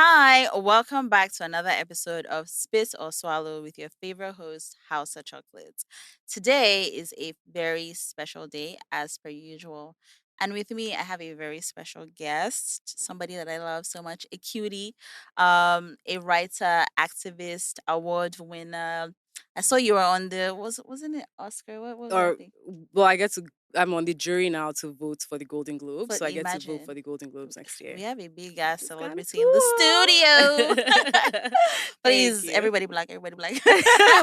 Hi, welcome back to another episode of Spit or Swallow with your favorite host, Hausa Chocolate. Today is a very special day, as per usual. And with me, I have a very special guest, somebody that I love so much, a cutie, a writer, activist, award winner. I saw you were on the wasn't it Oscar? What was that Or thing? well, I'm on the jury now to vote for the Golden Globes, For so I get to vote for Imagine. the Golden Globes next We year. have a big ass It's kind of celebrity in the studio. cool. Thank Please, you. everybody black, everybody black.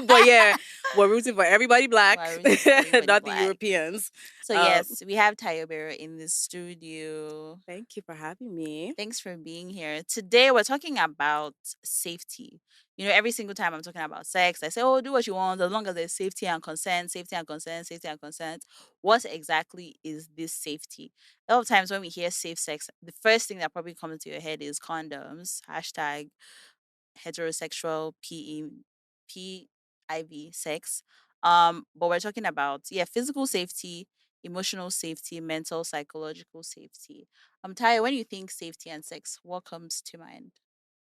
But yeah, we're rooting for everybody black, We're rooting for everybody not the black. Europeans. So Um, yes, we have Tayo Bero in the studio. Thank you for having me. Thanks for being here. Today we're talking about safety. Every single time I'm talking about sex, I say, "Oh, do what you want as long as there's safety and consent, safety and consent, safety and consent." What exactly is this safety? A lot of times when we hear safe sex, the first thing that probably comes to your head is condoms. Hashtag heterosexual PIV sex. But we're talking about physical safety, emotional safety, mental, psychological safety. Taya, when you think safety and sex, what comes to mind?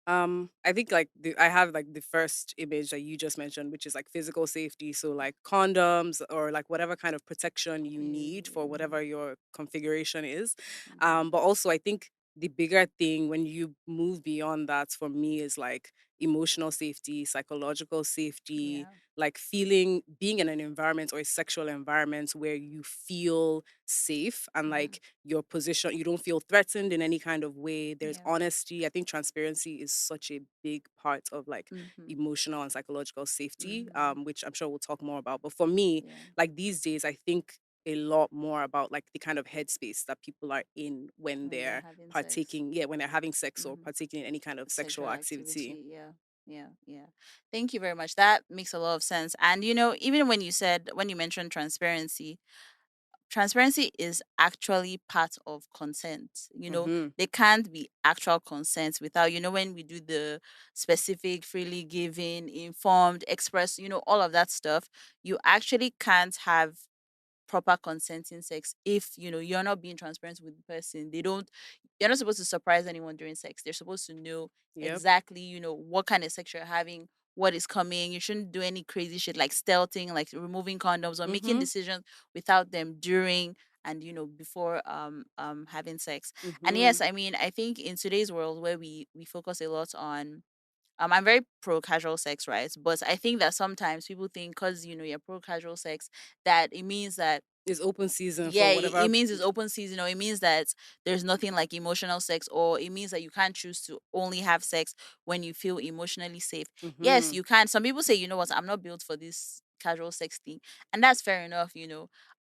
I think I have like the first image that you just mentioned, which is like physical safety. So like condoms or like whatever kind of protection you need for Mm-hmm. whatever your configuration is. Mm-hmm. But also I think the bigger thing when you move beyond that for me is like emotional safety, psychological safety, Yeah. like being in an environment or a sexual environment where you feel safe and Yeah. like your position, you don't feel threatened in any kind of way. There's Yeah. honesty. I think transparency is such a big part of like Mm-hmm. emotional and psychological safety, Mm-hmm. which I'm sure we'll talk more about. But for me, Yeah. like these days, I think a lot more about like the kind of headspace that people are in when When they're they're having sex. partaking, yeah, when they're having sex or Mm-hmm. partaking in any kind of Sexual sexual activity. activity. Yeah. Yeah. Yeah. Thank you very much. That makes a lot of sense. And even when you mentioned transparency is actually part of consent. Mm-hmm. There can't be actual consent without, when we do the specific, freely giving, informed, express, all of that stuff, you actually can't have proper consenting sex if you're not being transparent with the person. You're not supposed to surprise anyone during sex. They're supposed to know Yep. exactly what kind of sex you're having, what is coming. You shouldn't do any crazy shit like stealthing, like removing condoms or making Mm-hmm. decisions without them during and before having sex. And Mm-hmm. yes, I mean, I think in today's world where we focus a lot on I'm very pro casual sex, right? But I think that sometimes people think because you're pro casual sex that it means that It's open season yeah, for it whatever. means it's open season, or it means that there's nothing like emotional sex, or it means that you can't choose to only have sex when you feel emotionally safe. Yes, Mm-hmm. you can. Some people say, you know what, I'm not built for this casual sex thing. And that's fair enough.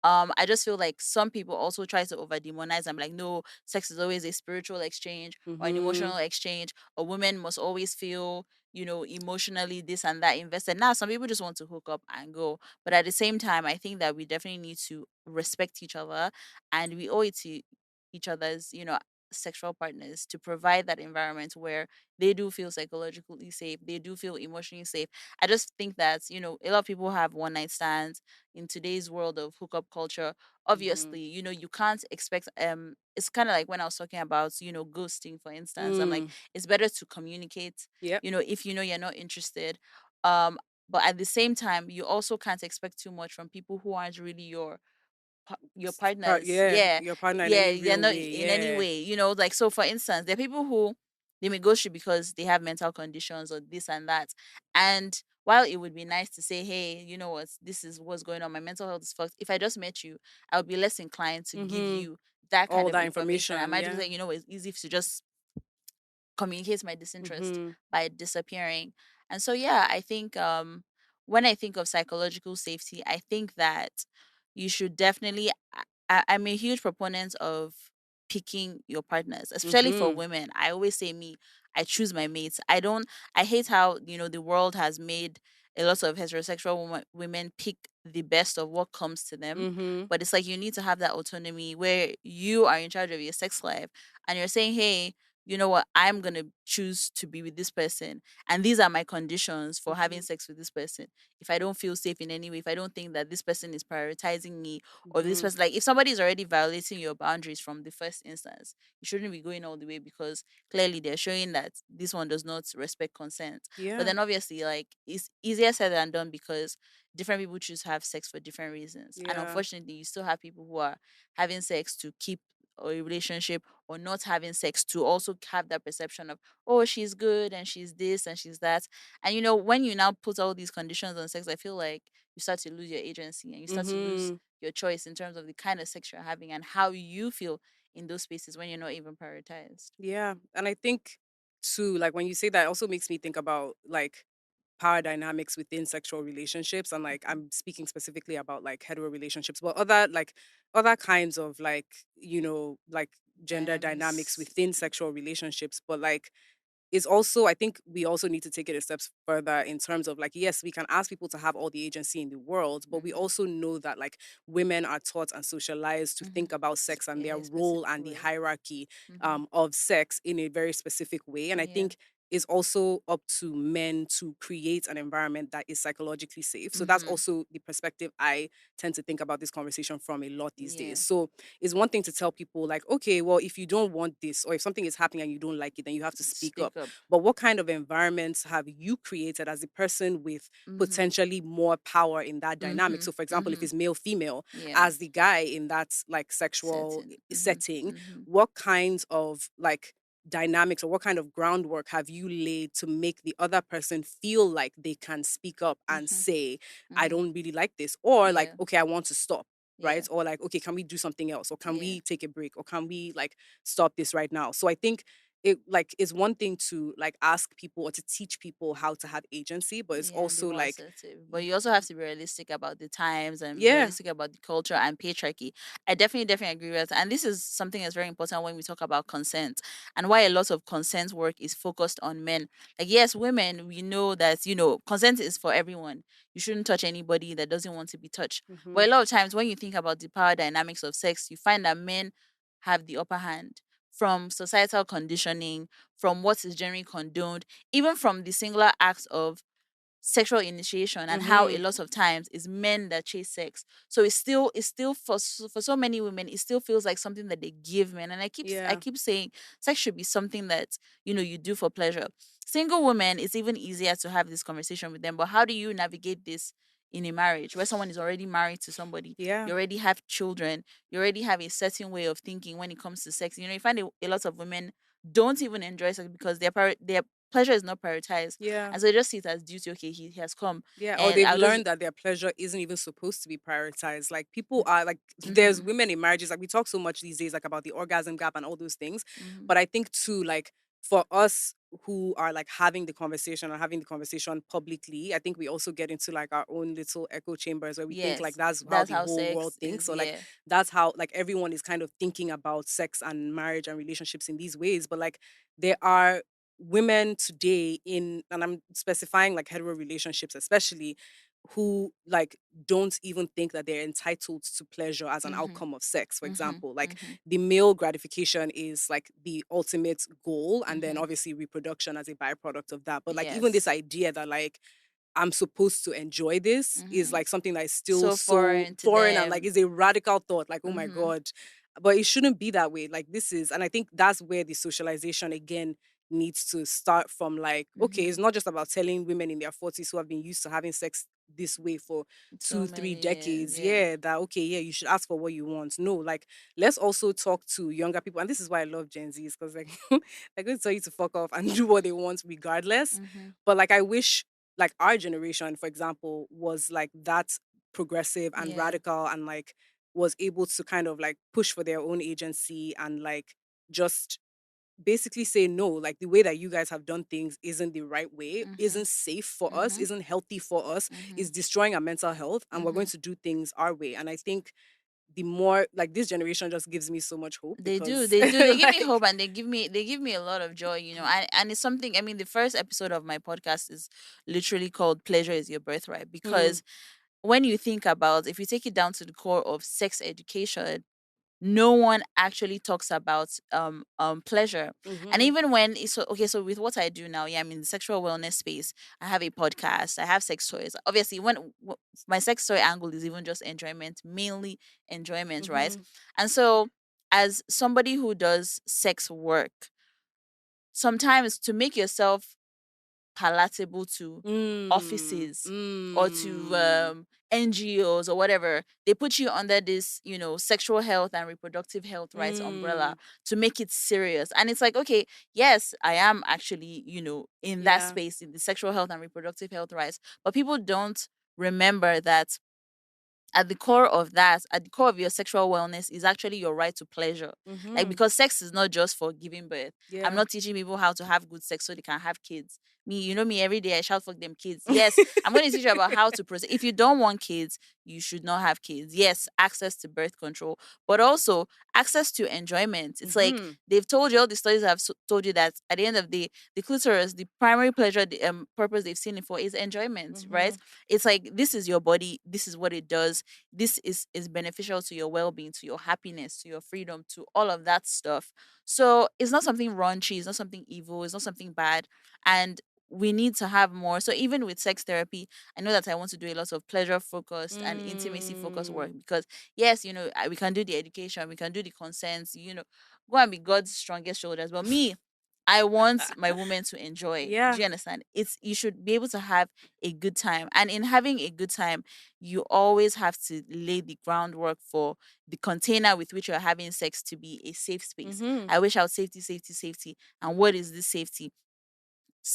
I just feel like some people also try to over demonize. I'm like, no, sex is always a spiritual exchange or an Mm-hmm. emotional exchange. A woman must always feel, emotionally this and that invested. Now, some people just want to hook up and go, but at the same time, I think that we definitely need to respect each other and we owe it to each other's, sexual partners to provide that environment where they do feel psychologically safe, they do feel emotionally safe. I just think that, a lot of people have one night stands in today's world of hookup culture. Mm-hmm. Obviously, you can't expect it's kind of like when I was talking about, ghosting, for instance. I'm like, Mm. it's better to communicate, Yep. if you're not interested. Um but at the same time, you also can't expect too much from people who aren't really your partners. Yeah, Yeah. your partner in Yeah, any they're real not way. in any Yeah. way, like, so for instance, there are people who they may ghost you because they have mental conditions or this and that. And while it would be nice to say, hey, you know what, this is what's going on, my mental health is fucked, if I just met you, I would be less inclined to give Mm-hmm. you that kind All of that information. I information. might just Yeah. say, it's easy to just communicates my disinterest Mm-hmm. by disappearing. And so yeah, I think when I think of psychological safety, I think that you should definitely I'm a huge proponent of picking your partners, especially for Mm-hmm. women. I always say me, I choose my mates. I hate how, the world has made a lot of heterosexual women pick the best of what comes to them. Mm-hmm. But it's like you need to have that autonomy where you are in charge of your sex life and you're saying, hey, you know what, I'm going to choose to be with this person, and these are my conditions for having Mm-hmm. sex with this person. If I don't feel safe in any way, if I don't think that this person is prioritizing me, or this Mm-hmm. person, like if somebody is already violating your boundaries from the first instance, you shouldn't be going all the way, because clearly they're showing that this one does not respect consent. But Yeah. then obviously, like, it's easier said than done, because different people choose to have sex for different reasons. And Yeah. unfortunately, you still have people who are having sex to keep a relationship, or not having sex to also have that perception of, oh, she's good and she's this and she's that. And when you now put all these conditions on sex, I feel like you start to lose your agency, and you start to lose Mm-hmm. your choice in terms of the kind of sex you're having and how you feel in those spaces when you're not even prioritized. Yeah. And I think too, like when you say that, it also makes me think about like power dynamics within sexual relationships. And like Mhm. I'm speaking specifically about like hetero relationships, but other kinds of like, like gender dynamics Dynamics. within sexual relationships. But like is also, I think we also need to take it a step further in terms of like, yes, we can ask people to have all the agency in the world, but we Mm-hmm. also know that like women are taught and socialized to Mm-hmm. think about sex and In their a role specific and the way. hierarchy Mm-hmm. of sex in a very specific way. And I Yeah. think it's also up to men to create an environment that is psychologically safe. So that's Mm-hmm. also the perspective I tend to think about this conversation from a lot these Yeah. days. So it's one thing to tell people like, okay, well, if you don't want this, or if something is happening and you don't like it, then you have to speak up. Speak up. But what kind of environments have you created as a person with Mm-hmm. potentially more power in that dynamic? Mm-hmm. So, for example, if Mm-hmm. it's male, female, Yeah. as the guy in that like sexual Certain. Mm-hmm. setting, Mm-hmm. what kinds of like dynamics or what kind of groundwork have you laid to make the other person feel like they can speak up and Mm-hmm. say, I Mm-hmm. don't really like this, or like, Yeah. okay, I want to stop? Yeah. Right. Or like, okay, can we do something else? Or can Yeah. we take a break? Or can we like stop this right now? So I think it like is one thing to like ask people or to teach people how to have agency, but it's Yeah, and be also more like assertive. But you also have to be realistic about the times and be yeah. realistic about the culture and patriarchy. I definitely agree with that. And this is something that's very important when we talk about consent, and why a lot of consent work is focused on men. Like, yes, women, we know that, consent is for everyone. You shouldn't touch anybody that doesn't want to be touched. Hmm. But a lot of times when you think about the power dynamics of sex, you find that men have the upper hand from societal conditioning, from what is generally condoned, even from the singular acts of sexual initiation, and how a Hmm. lot of times it's men that chase sex. So it's still for so many women, it still feels like something that they give men. And I Yeah. keep saying sex should be something that you do for pleasure. Single women, it's even easier to have this conversation with them, but how do you navigate this in a marriage where someone is already married to somebody, Yeah. you already have children, you already have a certain way of thinking when it comes to sex? You find a lot of women don't even enjoy sex because their pleasure is not prioritized, Yeah. and so they just see it as duty. Okay, he has come, Yeah, or and they've I'll just. learned that their pleasure isn't even supposed to be prioritized. Like people are like, there's Mm-hmm, women in marriages, like we talk so much these days, like about the orgasm gap and all those things. mm-hmm. But I think too, like for us who are like having the conversation or having the conversation publicly, I think we also get into like our own little echo chambers where we think like Yes, that's how that's the how whole world sex thinks. is. So like Yeah. that's how like everyone is kind of thinking about sex and marriage and relationships in these ways. But like there are women today in, and I'm specifying like hetero relationships especially, who like don't even think that they're entitled to pleasure as an Mm-hmm, outcome of sex. For mm-hmm, example, like mm-hmm, the male gratification is like the ultimate goal, and then mm-hmm. obviously reproduction as a byproduct of that. But like even this Yes. idea that like I'm supposed to enjoy this is Mm-hmm. like something that is still So so foreign to foreign and like them. is a radical thought. Like, oh my Mm-hmm. God. But it shouldn't be that way. Like this is, and I think that's where the socialization again needs to start from. Like, okay, Mm-hmm. it's not just about telling women in their 40s who have been used to having sex this way for So two, three many years. decades. Yeah. Yeah, that okay, yeah, you should ask for what you want. No, like let's also talk to younger people. And this is why I love Gen Zs, because like they're going to tell you to fuck off and do what they want regardless. Mm-hmm. But like I wish like our generation, for example, was like that progressive and Yeah. radical and like was able to kind of like push for their own agency and like just basically say no, like the way that you guys have done things isn't the right way, Mm-hmm. isn't safe for us, Mm-hmm. isn't healthy for us, Mm-hmm. is destroying our mental health, and we're going Mm-hmm. to do things our way. And I think the more like this generation just gives me so much hope They do, because they do. They give me like hope, and they give me a lot of joy. And it's something. I mean, the first episode of my podcast is literally called "Pleasure is Your Birthright," mm, because when you think about, if you take it down to the core of sex education, no one actually talks about pleasure. And Mhm. even when it's okay, so with what I do now, yeah, I'm in the sexual wellness space. I have a podcast, I have sex toys. Obviously, my sex toy angle is even just enjoyment, mainly enjoyment, right? Mhm. And so, as somebody who does sex work, sometimes to make yourself palatable to Mm. offices or to Mm. NGOs or whatever. They put you under this, sexual health and reproductive health rights umbrella Mm. to make it serious. And it's like, okay, yes, I am actually, in that Yeah. space, in the sexual health and reproductive health rights. But people don't remember that at the core of that, at the core of your sexual wellness is actually your right to pleasure. Like, Mhm. because sex is not just for giving birth. I'm Yeah. not teaching people how to have good sex so they can have kids. Me, you know me, every day I shout fuck them kids. Yes, I'm going to teach you about how to process. If you don't want kids, you should not have kids. Yes, access to birth control, but also access to enjoyment. It's like Mhm. they've told you, all the studies have told you that at the end of the clitoris, the primary pleasure, the purpose they've seen it for is enjoyment, right? Mhm. It's like, this is your body, this is what it does, this is beneficial to your well-being, to your happiness, to your freedom, to all of that stuff. So it's not something raunchy, it's not something evil, it's not something bad. And we need to have more. So even with sex therapy, I know that I want to do a lot of pleasure focused and intimacy focused work, Mm. because yes, we can do the education, we can do the consents, go and be God's strongest shoulders. But me, I want my women to enjoy. Do Yeah. you understand? It's You should be able to have a good time. And in having a good time, you always have to lay the groundwork for the container with which you're having sex to be a safe space. Mhm. I wish out safety, safety, safety. And what is this safety?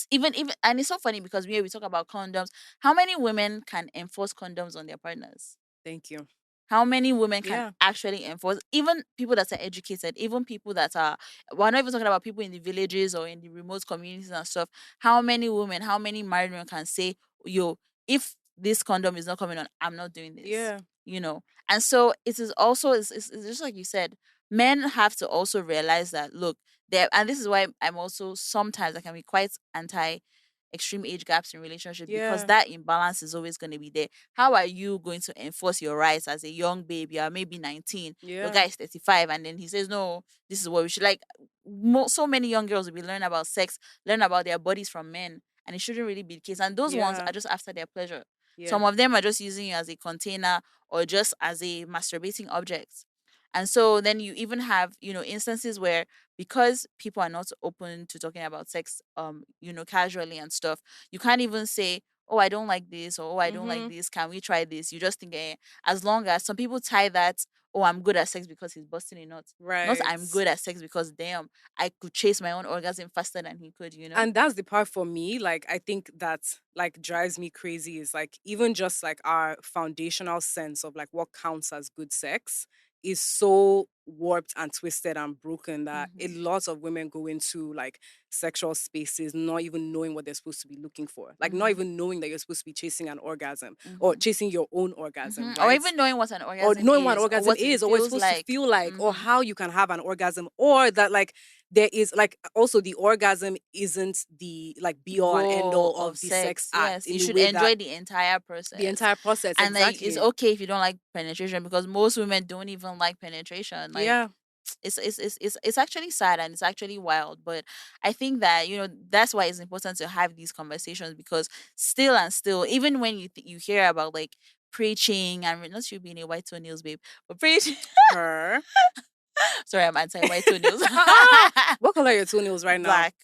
Even, and it's so funny because we talk about condoms. How many women can enforce condoms on their partners? Thank you. How many women can Yeah. actually enforce? Even people that are educated, even people that are, we're not even talking about people in the villages or in the remote communities and stuff. How many women, how many married women can say, yo, if this condom is not coming on, I'm not doing this, Yeah. And so it is also, it's just like you said, men have to also realize that, look, there, and this is why I'm also, sometimes I can be quite anti extreme age gaps in relationship, because Yeah. that imbalance is always going to be there. How are you going to enforce your rights as a young babe? You are maybe 19, your Yeah. guy is 35, and then he says, no, this is what we should like. So many young girls will be learning about sex, learn about their bodies from men, and it shouldn't really be the case. And those ones Yeah. are just after their pleasure. Yeah. Some of them are just using you as a container or just as a masturbating object. And so then you even have, instances where, because people are not open to talking about sex, casually and stuff, you can't even say, oh, I don't like this, or oh, I don't like Mhm. this. Can we try this? You just think, as long as some people tie that, oh, I'm good at sex because he's busting a nut. Not Right. I'm good at sex because damn, I could chase my own orgasm faster than he could. And that's the part for me, like, I think that, like, drives me crazy is, like, even just like our foundational sense of like what counts as good sex is so warped and twisted and broken that a Mm-hmm. lot of women go into like sexual spaces not even knowing what they're supposed to be looking for, like not Mm-hmm. even knowing that you're supposed to be chasing an orgasm or Mm-hmm. chasing your own orgasm, Mm-hmm. Or right? even knowing what an Or orgasm knowing what an is, or orgasm what it is, or what it's feels supposed to like. feel like, or Mm-hmm. how you can have an orgasm, or that like there is like also the orgasm isn't the like be all and end Goal all of of the sex sex. act Yes, in you the should way that enjoy the entire the process. entire process And like, it's exactly. okay if you don't like penetration, because most women don't even like penetration. Like, Yeah. it's actually sad and it's actually wild. But I think that, that's why it's important to have these conversations, because still and still, even when you hear about like preaching, and not you being a white toenails babe, but preaching. Her. Sorry, I'm anti white toenails. What color are your toenails right now? Black.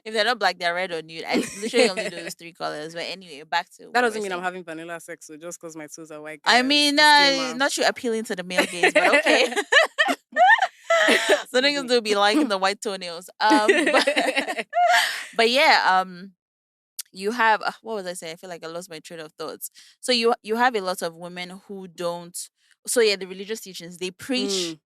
If they're not black, they're red or nude. I literally only do those three colors. But anyway, back to That what we're doesn't mean I'm saying. having vanilla sex, so just because my toes are white, I guys. mean, Disclaimer. not you appealing to the male gaze, but okay. So Excuse niggas me. do be liking the white toenails. But yeah, you have what was I saying? I feel like I lost my train of thoughts. So you have a lot of women who don't. So yeah, the religious teachings, they Mm. preach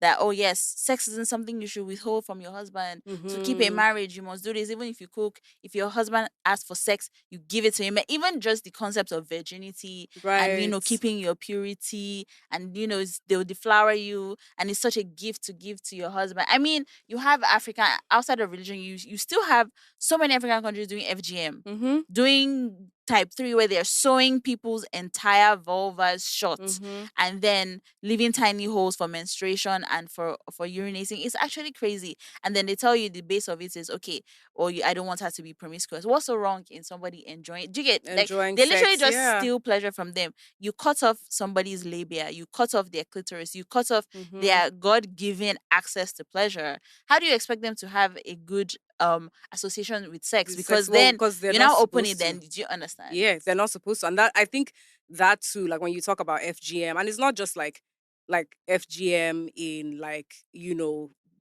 that, oh yes, sex isn't something you should withhold from your husband. To keep a Mm-hmm. marriage, you must do this. Even if you cook, if your husband asks for sex, you give it to him. Even just the concept of virginity, and Right. keeping your purity, and they'll deflower you, and it's such a gift to give to your husband. I mean, you have Africa outside of religion, you still have so many African countries doing FGM, Mm-hmm. doing type 3 where they're sewing people's entire vulvas shut Mm-hmm. and then leaving tiny holes for menstruation and for urinating. It's actually crazy. And then they tell you the base of it is okay, or I don't want her to be promiscuous. What's so wrong in somebody enjoying? Do you get, like, Enjoying they literally sex, just yeah. steal pleasure from them. You cut off somebody's labia, you cut off their clitoris, you cut off Mm-hmm. their god-given access to pleasure. How do you expect them to have a good association with sex? With sex, Because well, then because they're you not now open it. supposed Then to. did you understand? Yeah, they're not supposed to. And that, I think that too, like when you talk about FGM, and it's not just like FGM in, like,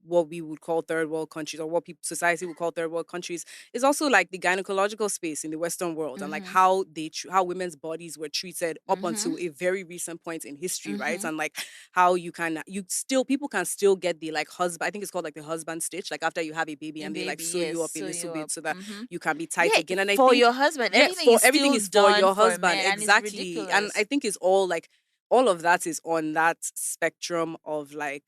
what we would call third world countries, or what people society would call third world countries. It's also like the gynecological space in the Western world, and like Mm-hmm. how how women's bodies were treated up Mm-hmm. until a very recent point in history, right? Mm-hmm. And like how you still, people can still get the like husband, I think it's called like the husband stitch, like after you have a baby, A and they like baby, sew yes, you up a sew little you bit up. so that Mm-hmm. you can be tight Yeah, again. And I for think, your husband, yeah, everything for is everything still is for done your for husband. men, and it's Exactly. And I ridiculous. think it's all like, all of that is on that spectrum of like,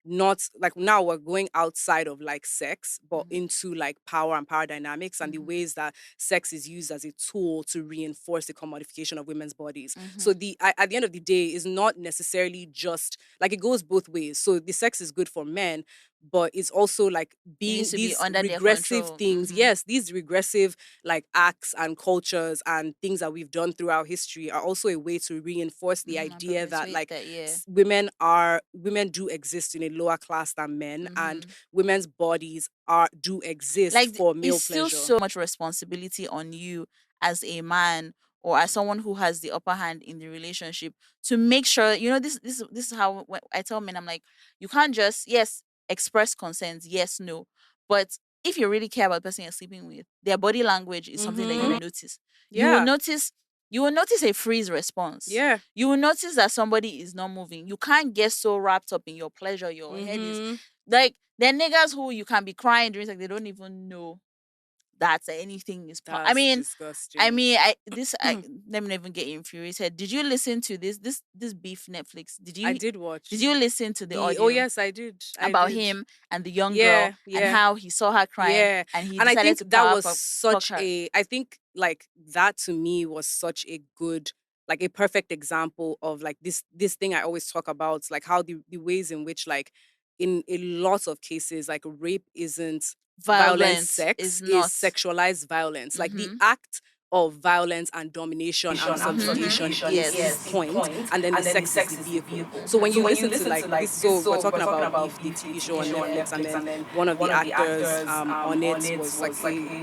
not like, now we're going outside of like sex, but Mm-hmm. into like power and power dynamics, and the Mm-hmm. ways that sex is used as a tool to reinforce the commodification of women's bodies. Mm-hmm. So at the end of the day, is not necessarily just like, it goes both ways. So the sex is good for men, but it's also like It needs being to be these under their regressive control. things. Mm-hmm. Yes, these regressive like acts and cultures and things that we've done throughout history are also a way to reinforce the And idea that perpetuate like that, yeah. women do exist in a lower class than men, and Mm-hmm. women's bodies are do exist Like for it's male still pleasure. so much responsibility on you as a man or as someone who has the upper hand in the relationship to make sure, this is how, when I tell men, I'm like, you can't just, yes, express consent, yes, no, but if you really care about the person you're sleeping with, their body language is something that you Mm-hmm. notice. You will Yeah. notice you will notice a freeze response. Yeah. You will notice that somebody is not moving. You can't get so wrapped up in your pleasure. Your head is Mm-hmm. like, there are niggas who you can be crying during sex, they don't even know that anything is I That's mean, disgusting. let me not even get infuriated. Did you listen to this beef Netflix? I did Did watch you listen to the oh audio yes, I did. I about did. him and the young girl Yeah, and yeah. how he saw her crying Yeah. and he And I decided think to that power was fuck such her? I think like that to me was such a good, like a perfect example of like this thing I always talk about, like how the ways in which like in a lot of cases like rape isn't violence, Violent sex is is not. sexualized violence. Like the Mm-hmm. act of violence and domination and subjugation Mm-hmm. is the Yes. point, and then the sex is the vehicle. So when you listen to like this, so we're talking about Beef, the TV show on Netflix, and then one of the actors on it was like a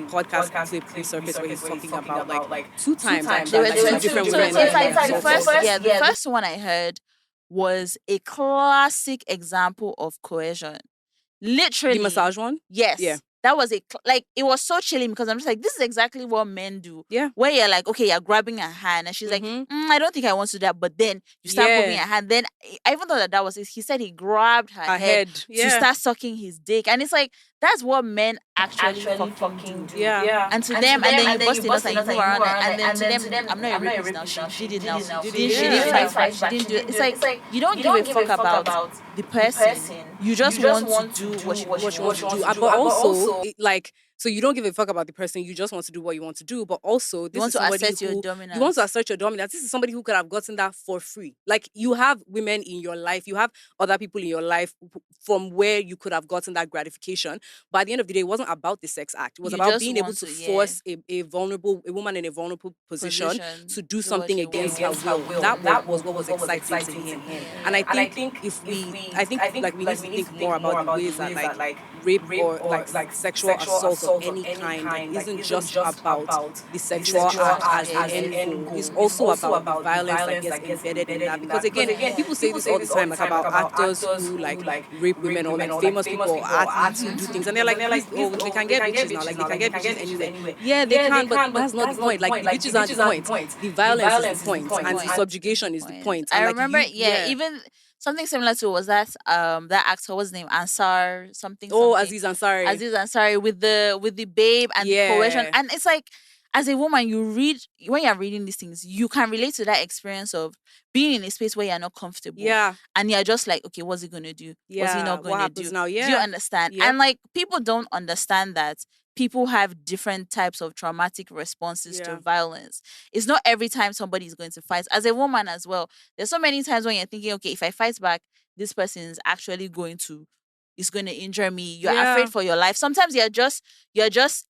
podcast clip resurfaced where he's talking about like two times There actually, were like two two. different So, women so that in he fact, the assaulted. first, yeah, the first one I heard was a classic example of coercion. The Literally, massage one? Yeah. yes. That was like, it was so chilling because I'm just like, this is exactly what men do. Yeah. Where you're like, okay, you're grabbing her hand, and she's like, Mm-hmm. I don't think I want to do that. But then you start moving Yeah. her hand. Then I even thought that was it. He said he grabbed her Her head head. to Yeah. start sucking his dick, and it's like, that's what men actually fucking do. Yeah. And to them, and then you bust a nut and you move around, and then to them, I'm not a rapist now. She did it now. She did it. She didn't Yeah. fight back. She didn't do it. It's like, you don't give a fuck about the person. You just want to do what she What you want wants to you do. to do. But also, like, so you don't give a fuck about the person. You just want to do what you want to do. But also, You this want is to somebody assert your who you want to dominance. assert your dominance. This is somebody who could have gotten that for free. Like, you have women in your life, you have other people in your life from where you could have gotten that gratification. But at the end of the day, it wasn't about the sex act. It was You about just being able want to to, yeah, force a woman in a vulnerable position position, to do do what something she against her wants. will. That was what was exciting to him. And Yeah. I think I think like we need to think more about the ways that like rape or like sexual assault of any kind like isn't just about the sexual act as the end goal. It's also about the violence that gets embedded in that. Because again, Yeah. people say this all the time, like about actors who like rape women, or like famous people or athletes who do things, and they're like, these, oh, they can get bitches now, like they can get bitches anywhere. Yeah, they can, but that's not the point. Like, the bitches aren't the point. The violence is the point, and the Is the subjugation is the point. point. And I like remember, you, yeah, yeah. even something similar to, was that actor, what's his name? Ansar something Oh, something. Aziz Ansari. Aziz Ansari with the babe and the coercion. Yeah. And it's like, as a woman, when you're reading these things, you can relate to that experience of being in a space where you're not comfortable. Yeah. And you're just like, okay, what's he gonna do? What's he Yeah. not What gonna happens do? now? Do you Yeah. understand? Yep. And like, people don't understand that people have different types of traumatic responses to Yeah. violence. It's not every time somebody is going to fight. As a woman as well, there's so many times when you're thinking, okay, if I fight back, this person is actually going to is going to injure me. You're afraid Yeah. for your life. Sometimes you're just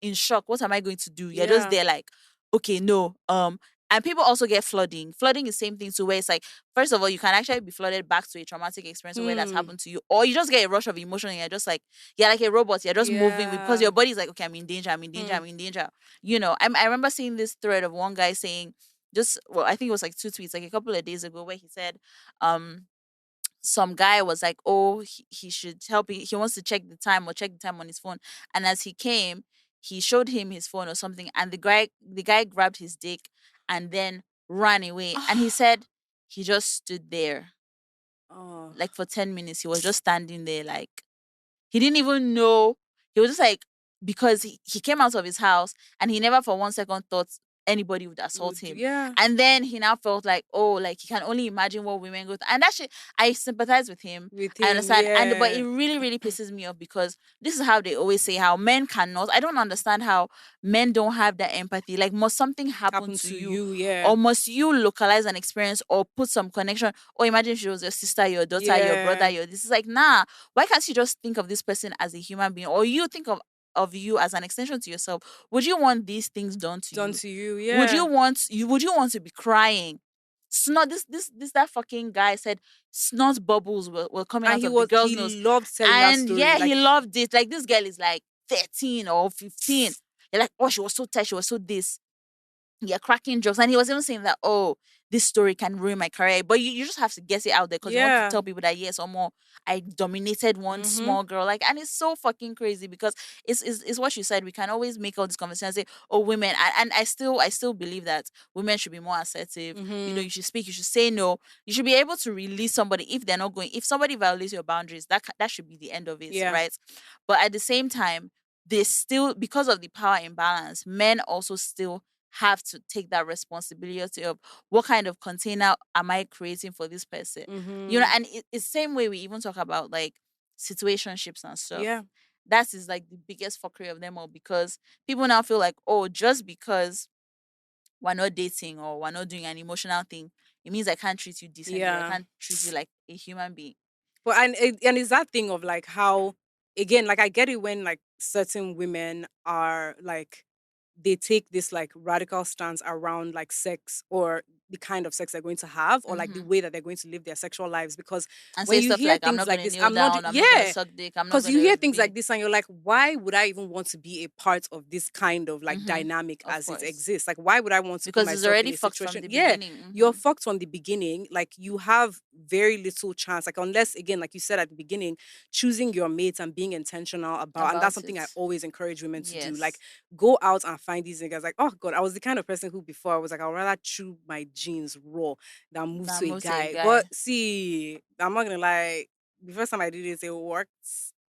in shock. What am I going to do? You're just Yeah. there like, okay, no. And people also get flooding. Flooding is same thing too, where it's like, first of all, you can actually be flooded back to a traumatic experience where that's Hmm. happened to you, or you just get a rush of emotion and you're just like, you're like a robot. You're just moving because Yeah. your body's like, okay, I'm in danger. I'm in danger. Hmm. I'm in danger. I remember seeing this thread of one guy saying, I think it was like two tweets, like a couple of days ago, where he said, um, some guy was like, oh, he should help. He wants to check the time on his phone. And as he came, he showed him his phone or something. And the guy grabbed his dick and then ran away. And he said he just stood there Oh. like for 10 minutes. He was just standing there like he didn't even know. He was just like, because he came out of his house and he never for 1 second thought anybody would assault him. Yeah. And then he now felt like, oh, like he can only imagine what women go through. And that shit, I sympathize with him. With I him. understand. But Yeah. it really, really pisses me off because this is how they always say how men cannot. I don't understand how men don't have that empathy. Like, must something happen Happened to to you? you. Yeah. Or must you localize an experience or put some connection? Or imagine if she was your sister, your daughter, your brother, Yeah. your this is like, nah, why can't you just think of this person as a human being, or you think of you as an extension to yourself? Would you want these things done to Done you? to you. Would you Yeah. want to be crying? Snot, this that fucking guy said snot bubbles were coming And out of the girl's nose. he loved telling that And story. yeah, Like, he loved it. Like, this girl is like 13 or 15. You're like, oh, she was so tight, she was so this. Yeah, cracking jokes. And he was even saying that, oh, this story can ruin my career. But you just have to get it out there because you want to yeah. tell people that, yes, or more, I dominated one Mm-hmm. small girl. Like, and it's so fucking crazy because it's what you said. We can always make all this conversation and say, oh, women. And I still believe that women should be more assertive. Mm-hmm. You should speak, you should say no. You should be able to release somebody if they're not going. If somebody violates your boundaries, that should be the end of it, Yeah. right? But at the same time, they still, because of the power imbalance, men also still have to take that responsibility of what kind of container am I creating for this person. Mm-hmm. And it's same way we even talk about like situationships and stuff. Yeah. That is like the biggest fuckery of them all because people now feel like, oh, just because we're not dating or we're not doing an emotional thing, it means I can't treat you decently. I Yeah. can't treat you like a human being. But and it's that thing of like how, again, like I get it when like certain women are like, they take this like radical stance around like sex or the kind of sex they're going to have, or like the Hmm. way that they're going to live their sexual lives. Because And when say you stuff hear like, I'm things not like going to this, kneel I'm not, down, I'm not going to yeah, suck dick, I'm not because going you to hear things be. like this and you're like, why would I even want to be a part of this kind of like Hmm. dynamic Of as it course. exists? Like, why would I want to put Because it's myself in already a fucked from situation? the Yeah, beginning. you're Hmm. fucked from the beginning. Like, you have very little chance. Like, unless, again, like you said at the beginning, choosing your mates and being intentional about, and that's About something I it. always encourage women to do. Like, Yes. go out and find these niggas. Like, oh God, I was the kind of person who before I was like, I'd rather chew my jeans raw than move Now to a move to a guy. guy. But see, I'm not gonna lie, the first time I did it, it worked,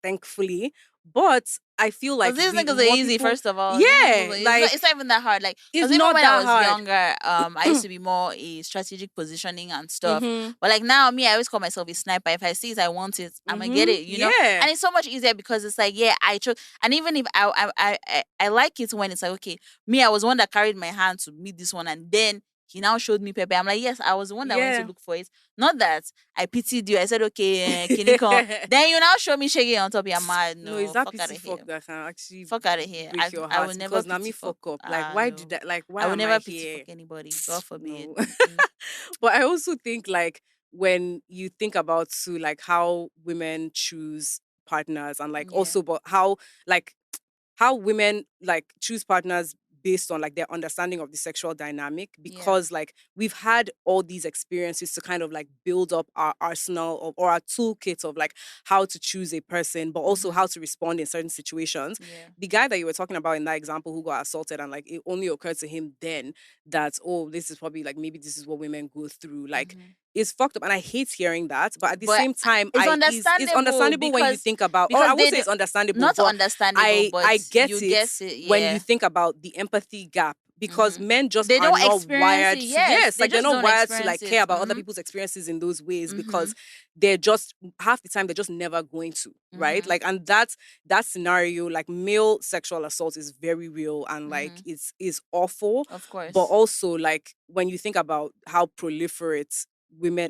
thankfully. But I feel Because like these we niggas are more easy, people, first of all. These niggas, yeah, it's like, not even that hard. Like, it's because even not when I that was hard. younger, I used to be more a strategic positioning and stuff. Mm-hmm. But like now, me, I always call myself a sniper. If I see it, I want it, I'm gonna get Mm-hmm. it. Yeah. And it's so much easier because it's like, yeah, I chose. And even if I like it when it's like, okay, me, I was the one that carried my hand to meet this one, and then he now showed me Pepe. I'm like, yes, I was the one that went to Yeah. look for it. Not that I pitied you. I said, okay, Kiniko. Then you now show me shaking on top. You're mad. No, it's No, that fuck out pity of fuck here. that can actually Fuck out of here. break your I heart, will never because now me pity fuck. fuck up. Like, Ah, why did no. that? Like, why I will am I never pity fuck here? anybody. God forbid. No. Mm-mm. But I also think like, when you think about too, like how women choose partners, and like Yeah. also, but how, like, how women like choose partners based on like their understanding of the sexual dynamic, Yeah. because like we've had all these experiences to kind of like build up our arsenal of, or our toolkit of like how to choose a person, but also Mm-hmm. how to respond in certain situations. Yeah. The guy that you were talking about in that example who got assaulted, and like it only occurred to him then that, oh, this is probably like, maybe this is what women go through, like, Mm-hmm. it's fucked up, and I hate hearing that. But at the But same time, it's it's understandable understandable when you think about, or I because would they say do it's understandable, not but understandable, but I you get it guess it. when you Yeah. think about the empathy gap, because men just They are don't not experience it. wired to, Yes, yes, they like they're just not don't wired to experience like it. care about other people's experiences in those ways, Mm-hmm. because they're just half the time they're just never going to, right? Mm-hmm. Like, and that's that scenario, like male sexual assault is very real, and like Mm-hmm. it's is awful. Of But course. also, like, when you think about how proliferate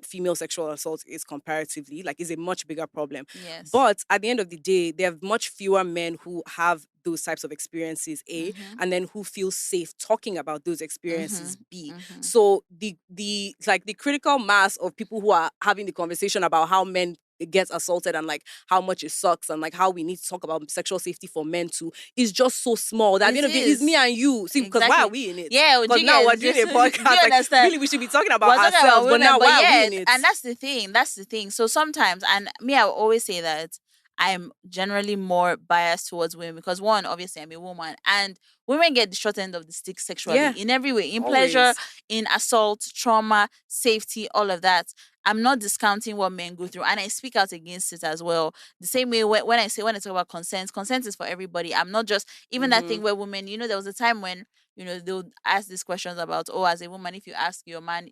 female sexual assault is comparatively, like, is a much bigger problem. Yes. But at the end of the day, there are much fewer men who have those types of experiences, A, Mm-hmm. and then who feel safe talking about those Mm-hmm. experiences, B. Mm-hmm. So the like the critical mass of people who are having the conversation about how men gets assaulted and like how much it sucks and like how we need to talk about sexual safety for men too is just so small that at the It end of the day, it's me is. and you. See, because why are Exactly. we in it? Yeah, do Because you now we're get doing just a do you podcast. Like, understand? really, we should be talking about We're talking about ourselves, but women, now but why are we yeah, in it? and that's the thing. That's the thing. So sometimes, and me, I will always say that I'm generally more biased towards women because one, obviously, I'm a woman, and women get the short end of the stick sexually Yeah, in every way, in pleasure, always. in assault, trauma, safety, all of that. I'm not discounting what men go through, and I speak out against it as well. The same way when I talk about consent is for everybody. I'm not just even that Mm-hmm. thing where women, there was a time when they'll ask these questions about, oh, as a woman, if you ask your man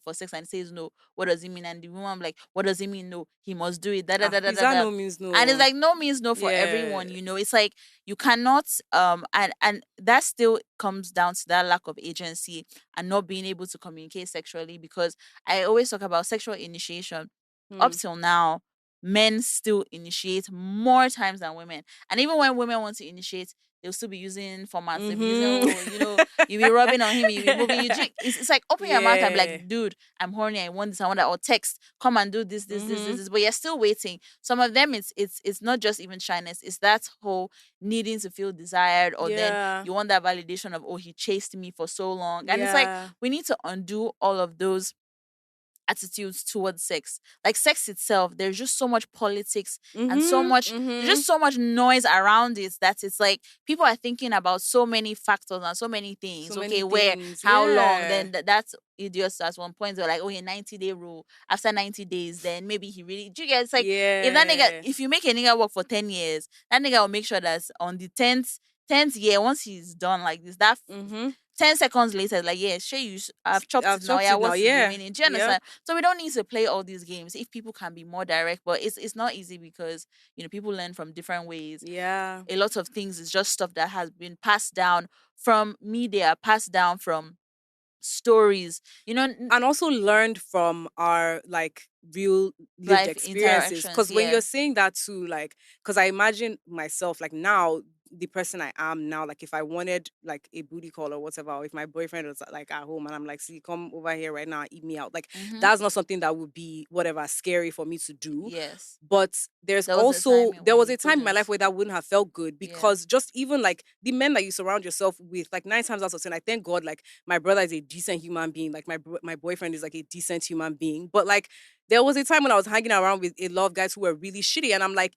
for sex and he says no, what does it mean? And the woman be like, what does it mean? No, he must do it. Da da Ah, da da is da that da. no means And it's no? like no means no for Yeah. everyone. It's like you cannot and that still comes down to that lack of agency and not being able to communicate sexually, because I always talk about sexual initiation. Up Hmm. till now, men still initiate more times than women. And even when women want to initiate, they'll still be using formats. They'll be using, Mm-hmm. oh, you be rubbing on him, you be moving, it's like open your mouth and be Yeah. like, dude, I'm horny, I want this, I want that, or text, come and do Mm-hmm. this. But you're still waiting. Some of them, it's not just even shyness, it's that whole needing to feel desired, or then Yeah. you want that validation of, oh, he chased me for so long. And it's like Yeah. we need to undo all of those attitudes towards sex. Like sex itself, there's just so much politics and Mm-hmm. Mm-hmm. just so much noise around it that it's like people are thinking about so many factors and so many So things. many Okay, where, things. how long? Yeah. Then that's idiots at one point. They're like, oh, a 90-day rule. After 90 days, then maybe he really. Do you get? It's like Yeah. if you make a nigga work for 10 years, that nigga will make sure that on the tenth year, once he's done like this, that Mm-hmm. 10 seconds later, like, yeah, sure, I've chopped I've it now. chopped Yeah, it now. what's the Yeah. remaining? Do you Yep. understand? So we don't need to play all these games if people can be more direct, but it's not easy because, people learn from different ways. Yeah. A lot of things is just stuff that has been passed down from media, passed down from stories, And also learned from our like real lived life experiences, interactions. because when Yeah. you're saying that too, like, because I imagine myself like now, the person I am now, like if I wanted like a booty call or whatever, or if my boyfriend was like at home and I'm like, see, come over here right now, eat me out, like Mm-hmm. that's not something that would be whatever scary for me to do. Yes. But there's There was a time there when was you a time in my life couldn't. where that wouldn't have felt good, Yeah. because just even like the men that you surround yourself with, like 9 times out of 10, I thank God, like my brother is a decent human being, like my boyfriend is like a decent human being. But like there was a time when I was hanging around with a lot of guys who were really shitty, and I'm like,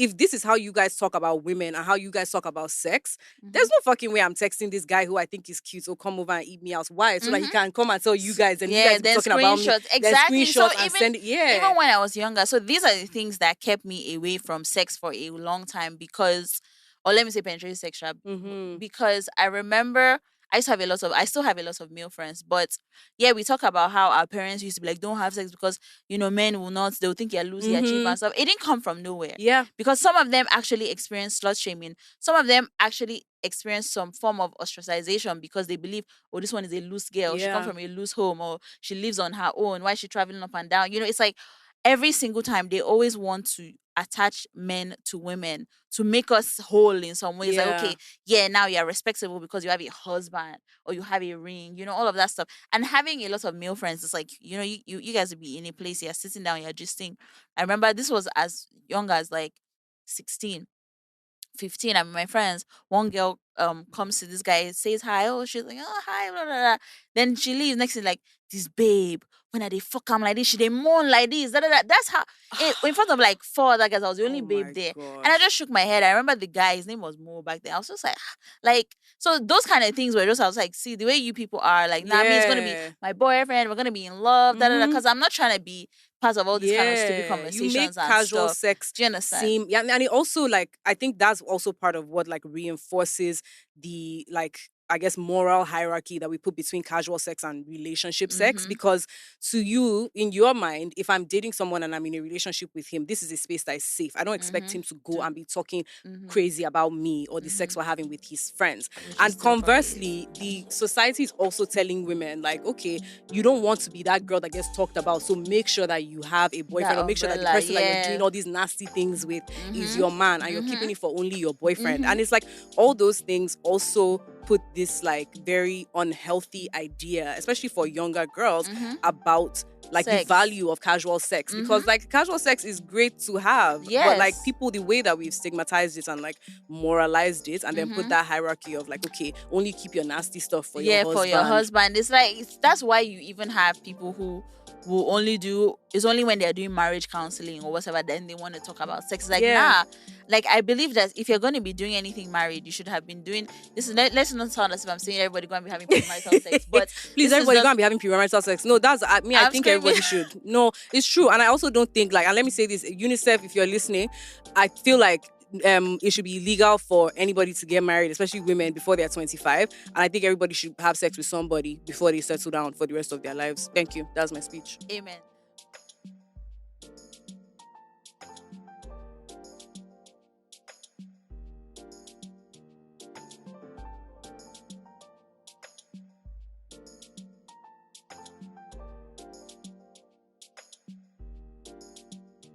if this is how you guys talk about women and how you guys talk about sex, Mm-hmm. there's no fucking way I'm texting this guy who I think is cute, so come over and eat me out. Why? So that he Mm-hmm. can come and tell you guys, and you Yeah, guys be then talking about me, screenshots. then Exactly. So screenshots and even send it. even Yeah. when I was younger, so these are the things that kept me away from sex for a long time because, or let me say penetrative sexual, Mm-hmm. because I remember I still have a lot of male friends, but yeah, we talk about how our parents used to be like, don't have sex because men will not, they'll think you're loose, you're cheap Mm-hmm. and stuff. It didn't come from nowhere Yeah. because some of them actually experience slut shaming. Some of them actually experience some form of ostracization because they believe, oh, this one is a loose girl. She comes Yeah. from a loose home, or she lives on her own. Why is she traveling up and down? It's like every single time they always want to attach men to women to make us whole in some ways. Like, Yeah. okay, yeah, now you're respectable because you have a husband or you have a ring, all of that stuff. And having a lot of male friends, it's like, you guys will be in a place, you're sitting down, you're just saying. I remember this was as young as like 16, 15. I'm with my friends. One girl comes to this guy, says hi. Oh, she's like, oh, hi, blah, blah, blah. Then she leaves. Next thing, like, this babe, when I they fuck I'm like this, she they moan like this. Da, da, da. That's how in front of like four other guys, I was the only Oh babe my there. And I just gosh. shook my head. I remember the guy, his name was Mo back then. I was just like, like, so those kind of things were just, I was like, see, the way you people are, like, nah, me, it's gonna be Yeah. my boyfriend, we're gonna be in love, da da da. Mm-hmm. Cause I'm not trying to be part of all these kind of stupid Yeah. You make conversations and casual stuff. sex Do you understand? seem, yeah, and it also, like, I think that's also part of what like reinforces the like I guess, moral hierarchy that we put between casual sex and relationship sex. Mm-hmm. Because to you, in your mind, if I'm dating someone and I'm in a relationship with him, this is a space that is safe. I don't expect Mm-hmm. him to go Do. and be talking Mm-hmm. crazy about me or the sex we're Mm-hmm. having with his friends. Which is And still funny. conversely, the society is also telling women, like, okay, you don't want to be that girl that gets talked about. So make sure that you have a That boyfriend, or make sure that the umbrella, person that you're yeah. doing all these nasty things with is Mm-hmm. your man, and you're Mm-hmm. keeping it for only your boyfriend. Mm-hmm. And it's like all those things also put this like very unhealthy idea, especially for younger girls, Mm-hmm. about like the Sex. value of casual sex. Mm-hmm. Because like casual sex is great to have, but like Yes. people, the way that we've stigmatized it and like moralized it, and then put Mm-hmm. that hierarchy of like, okay, only keep your nasty stuff for your Yeah, for your husband. husband. It's like that's why you even have people who will only do, it's only when they're doing marriage counseling or whatever, then they want to talk about sex. Like, Yeah. nah. Like, I believe that if you're going to be doing anything married, you should have been doing this. Let's not sound as if I'm saying everybody going to be having premarital sex, but Please, this is everybody just, gonna be having premarital sex. No, that's me. I I'm think screaming. everybody should. No, it's true, and I also don't think like. And let me say this, UNICEF, if you're listening, I feel like it should be illegal for anybody to get married, especially women, before they're 25. And I think everybody should have sex with somebody before they settle down for the rest of their lives. Thank you. That's my speech. Amen.